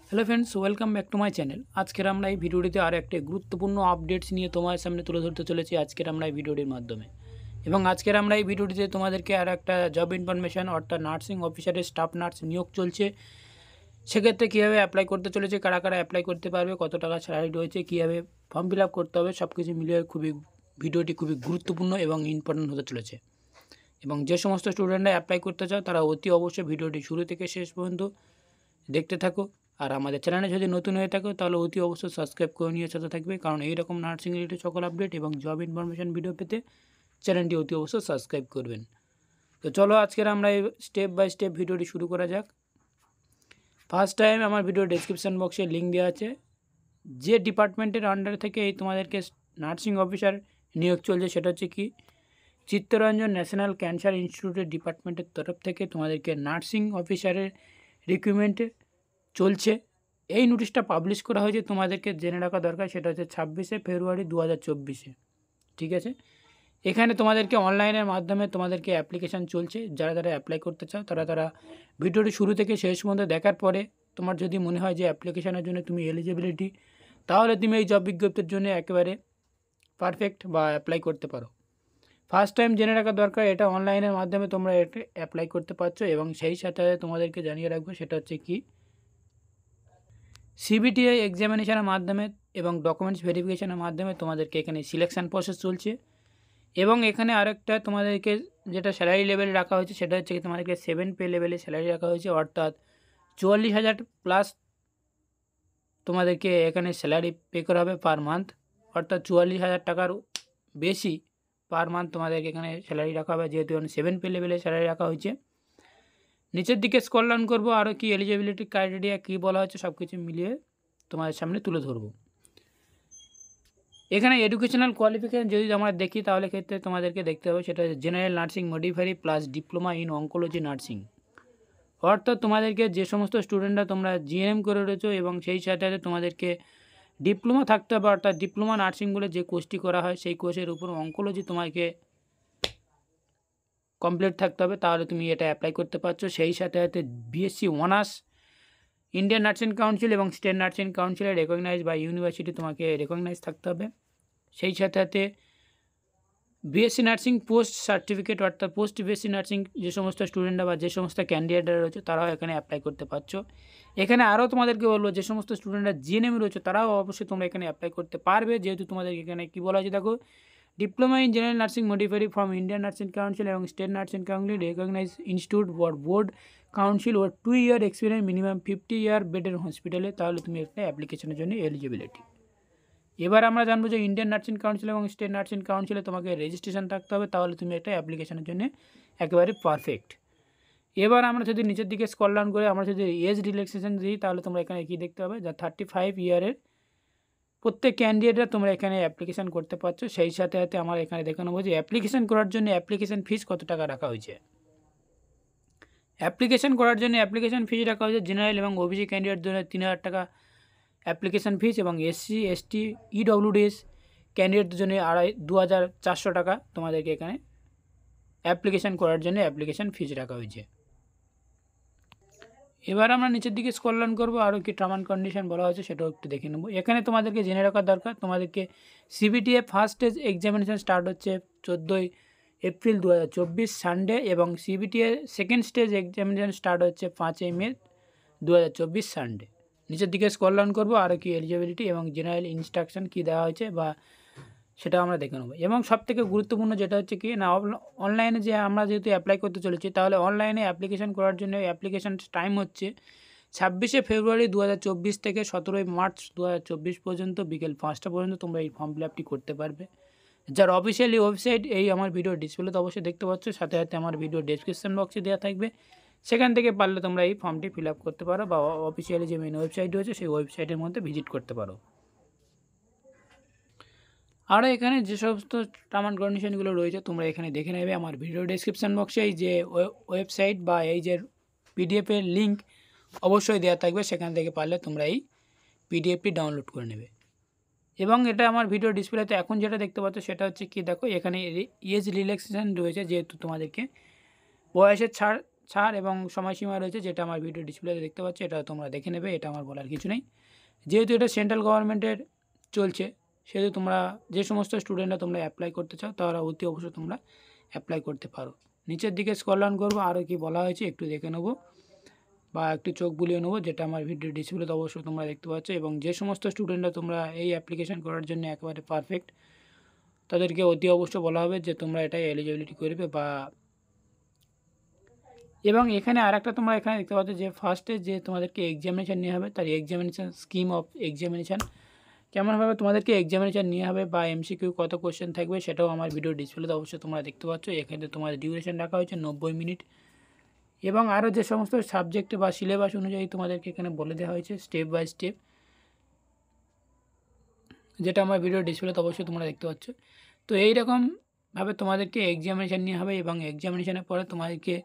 Hello friends, welcome back to my channel. আজকের আমরা এই ভিডিওটিতে আর একটা গুরুত্বপূর্ণ আপডেটস নিয়ে তোমার সামনে তুলে ধরতে চলেছি আজকের আমরা এই ভিডিওটির মাধ্যমে। এবং আজকের আমরা এই ভিডিওটিতে তোমাদেরকে আর একটা জব ইনফরমেশান অর্থাৎ নার্সিং অফিসারের স্টাফ নার্স নিয়োগ চলছে, সেক্ষেত্রে কীভাবে অ্যাপ্লাই করতে চলেছে, কারা কারা অ্যাপ্লাই করতে পারবে, কত টাকা স্যালারি রয়েছে, কীভাবে ফর্ম ফিল আপ করতে হবে, সব কিছু মিলিয়ে ভিডিওটি খুবই গুরুত্বপূর্ণ এবং ইম্পর্টেন্ট হতে চলেছে। এবং যে সমস্ত স্টুডেন্টরা অ্যাপ্লাই করতে চাও তারা অতি অবশ্যই ভিডিওটি শুরু থেকে শেষ পর্যন্ত দেখতে থাকো। আর আমাদের চ্যানেলে যদি নতুন হয়ে থাকো তাহলে অতি অবশ্যই সাবস্ক্রাইব করে নিয়ে সাথে থাকবে, কারণ এইরকম নার্সিং রিলেটেড সকল আপডেট এবং জব ইনফরমেশান ভিডিও পেতে চ্যানেলটি অতি অবশ্যই সাবস্ক্রাইব করবেন। তো চলো আজকের আমরা এই স্টেপ বাই স্টেপ ভিডিওটি শুরু করা যাক। ফার্স্ট টাইম আমার ভিডিও ডেসক্রিপশান বক্সে লিঙ্ক দেওয়া আছে। যে ডিপার্টমেন্টের আন্ডারে থেকে এই তোমাদেরকে নার্সিং অফিসার নিয়োগ চলছে সেটা হচ্ছে কি, চিত্তরঞ্জন ন্যাশনাল ক্যান্সার ইনস্টিটিউটের ডিপার্টমেন্টের তরফ থেকে তোমাদেরকে নার্সিং অফিসারের রিক্রুটমেন্টে চলছে। এই নোটিশটা পাবলিশ করা হয়েছে, তোমাদেরকে জেনে রাখা দরকার, সেটা হচ্ছে 26শে ফেব্রুয়ারি 2024। ঠিক আছে, এখানে তোমাদেরকে অনলাইনের মাধ্যমে তোমাদেরকে অ্যাপ্লিকেশান চলছে। যারা যারা অ্যাপ্লাই করতে চাও তারা ভিডিওটি শুরু থেকে শেষ পর্যন্ত দেখার পরে তোমার যদি মনে হয় যে অ্যাপ্লিকেশানের জন্য তুমি এলিজিবিলিটি, তাহলে তুমি এই জব বিজ্ঞপ্তির জন্য একেবারে পারফেক্ট বা অ্যাপ্লাই করতে পারো। ফার্স্ট টাইম জেনে রাখা দরকার, এটা অনলাইনের মাধ্যমে তোমরা এটা অ্যাপ্লাই করতে পারছো। এবং সেই সাথে তোমাদেরকে জানিয়ে রাখবো সেটা হচ্ছে কি, সিবিটিআই এক্সামিনেশনের মাধ্যমে এবং ডকুমেন্টস ভেরিফিকেশনের মাধ্যমে তোমাদেরকে এখানে সিলেকশান প্রসেস চলছে। এবং এখানে আরেকটা তোমাদেরকে যেটা স্যালারি লেভেল রাখা হয়েছে সেটা হচ্ছে কি, তোমাদেরকে 7 পে লেভেলে স্যালারি রাখা হয়েছে, অর্থাৎ 44,000 প্লাস তোমাদেরকে এখানে স্যালারি পে করা হবে পার মান্থ, অর্থাৎ 44,000 টাকার বেশি পার মান্থ তোমাদেরকে এখানে স্যালারি রাখা হবে, যেহেতু এখানে 7 পে লেভেলে স্যালারি রাখা হয়েছে। নিচের দিকে স্ক্রল ডাউন করবো, আরও কি এলিজিবিলিটি ক্রাইটেরিয়া কী বলা হচ্ছে সব কিছু মিলিয়ে তোমাদের সামনে তুলে ধরবো। এখানে এডুকেশনাল কোয়ালিফিকেশান যদি আমরা দেখি তাহলে ক্ষেত্রে তোমাদেরকে দেখতে হবে সেটা হচ্ছে general nursing midwifery plus diploma in oncology nursing. অর্থাৎ তোমাদেরকে যে সমস্ত স্টুডেন্টরা তোমরা জিএনএম করে রয়েছো এবং সেই সাথে সাথে তোমাদেরকে ডিপ্লোমা থাকতে হবে, অর্থাৎ ডিপ্লোমা নার্সিং বলে যে কোর্সটি করা হয় সেই কোর্সের উপর অঙ্কোলজি তোমাকে কমপ্লিট থাকতে হবে, তাহলে তুমি এটা অ্যাপ্লাই করতে পারছো। সেই সাথে সাথে BSc honours Indian nursing council এবং স্টেট নার্সিং কাউন্সিলে রেকগনাইজ বা ইউনিভার্সিটি তোমাকে রেকগনাইজ থাকতে হবে। সেই সাথে সাথে বিএসসি নার্সিং পোস্ট সার্টিফিকেট, অর্থাৎ পোস্ট বিএসসি নার্সিং যে সমস্ত স্টুডেন্টরা বা যে সমস্ত ক্যান্ডিডেটরা রয়েছে তারাও এখানে অ্যাপ্লাই করতে পারছো। এখানে আরও তোমাদেরকে বলবো যে সমস্ত স্টুডেন্টরা জিএনএম রয়েছে তারাও অবশ্যই তোমরা এখানে অ্যাপ্লাই করতে পারবে, যেহেতু তোমাদের এখানে কী বলা হয়েছে দেখো, diploma in general nursing midwifery from Indian nursing council এবং state nursing council recognise institute or board council or 2 year experience minimum 50 year বেডের হসপিটালে, তাহলে তুমি একটা অ্যাপ্লিকেশনের জন্য এলিজিবিলিটি। এবার আমরা জানবো যে ইন্ডিয়ান নার্সিং কাউন্সিল এবং স্টেট নার্সিং কাউন্সিলে তোমাকে রেজিস্ট্রেশন থাকতে হবে, তাহলে তুমি একটা অ্যাপ্লিকেশনের জন্য একেবারে পারফেক্ট। এবার আমরা যদি নিচের দিকে স্ক্রল ডাউন করে আমরা যদি এজ রিল্যাক্সেশন দিই তাহলে তোমরা এখানে কী দেখতে পাবে, যা 35 ইয়ারের প্রত্যেক ক্যান্ডিডেটরা তোমরা এখানে অ্যাপ্লিকেশান করতে পারছো। সেই সাথে সাথে আমার এখানে দেখানো যে অ্যাপ্লিকেশান করার জন্য অ্যাপ্লিকেশান ফিস কত টাকা রাখা হয়েছে। অ্যাপ্লিকেশান করার জন্য অ্যাপ্লিকেশান ফিস রাখা হয়েছে জেনারেল এবং ওবিসি ক্যান্ডিডেট জন্য 3,000 টাকা অ্যাপ্লিকেশান ফিস, এবং এসসি এসটি ইডব্লিউডিএস ক্যান্ডিডেটদের জন্য 2,400 টাকা তোমাদেরকে এখানে অ্যাপ্লিকেশান করার জন্য অ্যাপ্লিকেশান ফিস রাখা হয়েছে। এবার আমরা নিচের দিকে স্ক্রল ডাউন করবো, আরও কি টার্ম অ্যান্ড কন্ডিশন বলা হয়েছে সেটাও একটু দেখে নেবো। এখানে তোমাদেরকে জেনে রাখা দরকার, তোমাদেরকে সিবিটিএ ফার্স্ট স্টেজ এক্সামিনেশান স্টার্ট হচ্ছে 14 এপ্রিল 2024 সানডে, এবং সিবিটিএ সেকেন্ড স্টেজ এক্সামিনেশান স্টার্ট হচ্ছে 5 মে 2024 সানডে। নিচের দিকে স্ক্রল ডাউন করবো, আরও কি এলিজিবিলিটি এবং জেনারেল ইনস্ট্রাকশন কী দেওয়া হয়েছে বা সেটাও আমরা দেখে নেবো। এবং সবথেকে গুরুত্বপূর্ণ যেটা হচ্ছে কি না, অনলাইনে যে আমরা যেহেতু অ্যাপ্লাই করতে চলেছি, তাহলে অনলাইনে অ্যাপ্লিকেশান করার জন্য অ্যাপ্লিকেশান টাইম হচ্ছে 26শে ফেব্রুয়ারি 2024 থেকে 17ই মার্চ 2024 পর্যন্ত বিকেল 5টা পর্যন্ত তোমরা এই ফর্ম ফিল আপটি করতে পারবে। যার অফিসিয়ালি ওয়েবসাইট এই আমার ভিডিও ডিসপ্লেতে অবশ্যই দেখতে পাচ্ছ, সাথে সাথে আমার ভিডিও ডেসক্রিপশন বক্সে দেওয়া থাকবে, সেখান থেকে পারলে তোমরা এই ফর্মটি ফিল আপ করতে পারো বা অফিসিয়ালি যে মেন ওয়েবসাইট রয়েছে সেই ওয়েবসাইটের মধ্যে ভিজিট করতে পারো। আর এখানে যে সমস্ত টার্ম অ্যান্ড কন্ডিশনগুলো রয়েছে তোমরা এখানে দেখে নেবে আমার ভিডিও ডেসক্রিপশান বক্সে। এই যে ওয়েবসাইট বা এই যে পিডিএফের লিঙ্ক অবশ্যই দেওয়া থাকবে, সেখান থেকে পারলে তোমরা এই পিডিএফটি ডাউনলোড করে নেবে। এবং এটা আমার ভিডিও ডিসপ্লেতে এখন যেটা দেখতে পাচ্ছ সেটা হচ্ছে কি, দেখো এখানে এজ রিল্যাক্সেশন রয়েছে, যেহেতু তোমাদেরকে বয়সের ছাড় ছাড় এবং সময়সীমা রয়েছে, যেটা আমার ভিডিও ডিসপ্লেতে দেখতে পাচ্ছ, এটা তোমরা দেখে নেবে, এটা আমার বলার কিছু নেই। যেহেতু এটা সেন্ট্রাল গভর্নমেন্টের চলছে, সেহেতু তোমরা যে সমস্ত স্টুডেন্টরা তোমরা অ্যাপ্লাই করতে চাও তারা অতি অবশ্যই তোমরা অ্যাপ্লাই করতে পারো। নিচের দিকে স্ক্রল ডাউন করবো, আরও কি বলা হয়েছে একটু দেখে নেবো বা একটু চোখ বুলিয়ে নেবো, যেটা আমার ভিডিও ডিসপ্লেতে অবশ্যই তোমরা দেখতে পাচ্ছ। এবং যে সমস্ত স্টুডেন্টরা তোমরা এই অ্যাপ্লিকেশান করার জন্য একেবারে পারফেক্ট, তাদেরকে অতি অবশ্যই বলা হবে যে তোমরা এটাই এলিজিবিলিটি করবে বা। এবং এখানে আরেকটা তোমরা এখানে দেখতে পাচ্ছ যে ফার্স্টে যে তোমাদেরকে এক্সামিনেশান নেওয়া হবে, তার এক্সামিনেশান স্কিম অফ এক্সামিনেশান কেমনভাবে তোমাদেরকে এক্সামিনেশান নেওয়া হবে বা এমসিকিউ কত কোশ্চেন থাকবে, সেটাও আমার ভিডিও ডিসপ্লেতে অবশ্যই তোমরা দেখতে পাচ্ছ। এখানে তোমাদের ডিউরেশন রাখা হয়েছে 90 মিনিট এবং আরও যে সমস্ত সাবজেক্ট বা সিলেবাস অনুযায়ী তোমাদেরকে এখানে বলে দেওয়া হয়েছে স্টেপ বাই স্টেপ, যেটা আমার ভিডিও ডিসপ্লেতে অবশ্যই তোমরা দেখতে পাচ্ছ। তো এইরকমভাবে তোমাদেরকে এক্সামিনেশান নেওয়া হবে এবং এক্সামিনেশানের পরে তোমাদেরকে,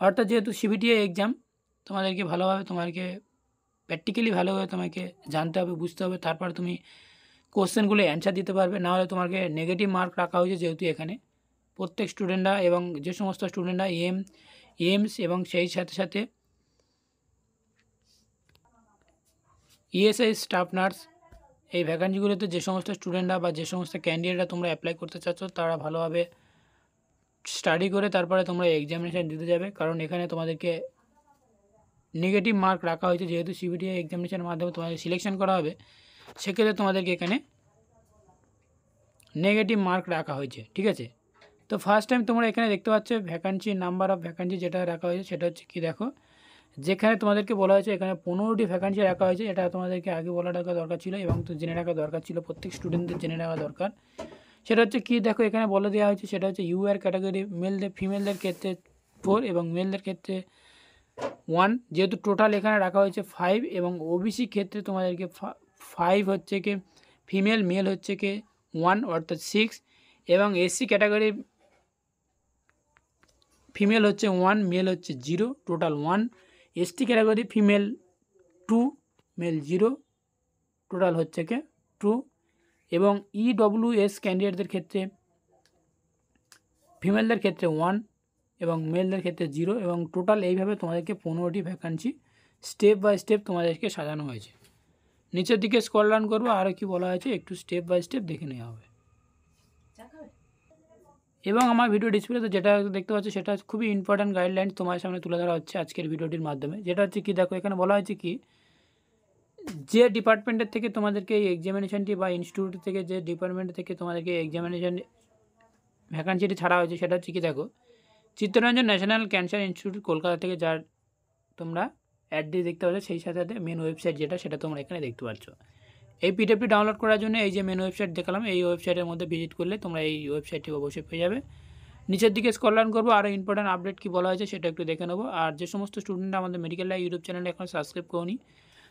অর্থাৎ যেহেতু সিবিটিএ এক্সাম, তোমাদেরকে ভালোভাবে তোমাকে প্র্যাকটিক্যালি ভালোভাবে তোমাকে জানতে হবে, বুঝতে হবে, তারপর তুমি কোশ্চেনগুলো অ্যান্সার দিতে পারবে। নাহলে তোমাকে নেগেটিভ মার্ক রাখা হয়েছে, যেহেতু এখানে প্রত্যেক স্টুডেন্টরা এবং যে সমস্ত স্টুডেন্টরা এইমস এবং সেই সাথে সাথে ইএসআই স্টাফ নার্স এই ভ্যাকান্সিগুলোতে যে সমস্ত স্টুডেন্টরা বা যে সমস্ত ক্যান্ডিডেটরা তোমরা অ্যাপ্লাই করতে চাচ্ছ, তারা ভালোভাবে স্টাডি করে তারপরে তোমরা এক্সামিনেশান দিতে যাবে। কারণ এখানে তোমাদেরকে নেগেটিভ মার্ক রাখা হয়েছে, যেহেতু সিবিটিএ এক্সামিনেশানের মাধ্যমে তোমাদের সিলেকশন করা হবে, সেক্ষেত্রে তোমাদেরকে এখানে নেগেটিভ মার্ক রাখা হয়েছে, ঠিক আছে। তো ফার্স্ট টাইম তোমরা এখানে দেখতে পাচ্ছ ভ্যাকান্সি, নাম্বার অফ ভ্যাকান্সি যেটা রাখা হয়েছে সেটা হচ্ছে কি দেখো, যেখানে তোমাদেরকে বলা হয়েছে এখানে 15টি ভ্যাকান্সি রাখা হয়েছে। এটা তোমাদেরকে আগে বলা রাখা দরকার ছিল এবং তো জেনে রাখা দরকার ছিল, প্রত্যেক স্টুডেন্টদের জেনে রাখা দরকার। সেটা হচ্ছে কি দেখো, এখানে বলে দেওয়া হয়েছে সেটা হচ্ছে ইউআর ক্যাটাগরি মেলদের ফিমেলদের ক্ষেত্রে 4 এবং মেলদের ক্ষেত্রে 1, যেহেতু টোটাল এখানে রাখা হয়েছে 5 এবং ওবিসি ক্ষেত্রে তোমাদেরকে 5 হচ্ছে কি ফিমেল, মেল হচ্ছে কি 1 অর্থাৎ 6 এবং এসসি ক্যাটাগরি ফিমেল হচ্ছে 1, মেল হচ্ছে 0, total 1। ST category female 2, male 0, total হচ্ছে কি 2। এবং ইডব্লিউএস ক্যান্ডিডেটদের ক্ষেত্রে ফিমেলদের ক্ষেত্রে 1 এবং মেলদের ক্ষেত্রে 0 এবং টোটাল এইভাবে তোমাদেরকে 15টি ভ্যাকান্সি স্টেপ বাই স্টেপ তোমাদেরকে সাজানো হয়েছে। নিচের দিকে স্ক্রল ডাউন করবো, আরও কি বলা হয়েছে একটু স্টেপ বাই স্টেপ দেখে নেওয়া হবে। এবং আমার ভিডিও ডিসপ্লেতে যেটা দেখতে পাচ্ছ সেটা খুবই ইম্পর্ট্যান্ট গাইডলাইন তোমার সামনে তুলে ধরা হচ্ছে আজকের ভিডিওটির মাধ্যমে। যেটা হচ্ছে কি দেখো, এখানে বলা হয়েছে কি যে ডিপার্টমেন্টের থেকে তোমাদেরকে এই এক্সামিনেশানটি বা ইনস্টিটিউট থেকে যে ডিপার্টমেন্ট থেকে তোমাদেরকে এক্সামিনেশান ভ্যাকান্সিটি ছাড়া হয়েছে, সেটা হচ্ছে কি দেখো, Chittaranjan national cancer institute Kolkata থেকে, যার তোমরা অ্যাড্রেস দেখতে পাচ্ছ, সেই সাথে সাথে মেন ওয়েবসাইট যেটা সেটা তোমরা এখানে দেখতে পাচ্ছ। এই পিডিএফটি ডাউনলোড করার জন্য এই যে মেন ওয়েবসাইট দেখালাম, এই ওয়েবসাইটের মধ্যে ভিজিট করলে তোমরা এই ওয়েবসাইটটি অবশ্যই পেয়ে যাবে। নিচের দিকে স্ক্রল ডাউন করবো, আরও ইম্পর্টেন্ট আপডেট কী বলা হয়েছে সেটা একটু দেখে নেবো। আর যে সমস্ত স্টুডেন্টরা আমাদের মেডিকেল লাইভ ইউটিউব চ্যানেলে এখন সাবস্ক্রাইব করোনি,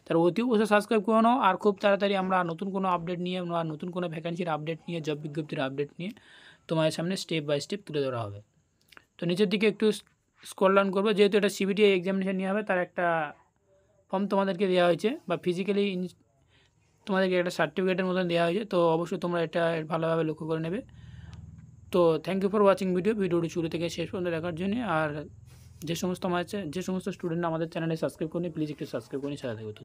তারা অতি অবশ্যই সাবস্ক্রাইব করে নাও। আর খুব তাড়াতাড়ি আমরা নতুন কোনো আপডেট নিয়ে বা নতুন কোনো ভ্যাকান্সির আপডেট নিয়ে, জব বিজ্ঞপ্তির আপডেট নিয়ে তোমাদের সামনে স্টেপ বাই স্টেপ তুলে ধরা হবে। তো নিচের দিকে একটু স্ক্রল ডাউন করবো, যেহেতু এটা সিবিটিএ এক্সামিনেশান নেওয়া হবে, তার একটা ফর্ম তোমাদেরকে দেওয়া হয়েছে বা ফিজিক্যালি তোমাদেরকে একটা সার্টিফিকেটের মতন দেওয়া হয়েছে। তো অবশ্যই তোমরা এটা ভালোভাবে লক্ষ্য করে নেবে। তো থ্যাংক ইউ ফর ওয়াচিং ভিডিওটি শুরু থেকে শেষ পর্যন্ত দেখার জন্য। আর যে সমস্ত স্টুডেন্ট আমাদের চ্যানেলে সাবস্ক্রাইব করেনি, প্লিজ একটু সাবস্ক্রাইব করে সাথে থাকবে।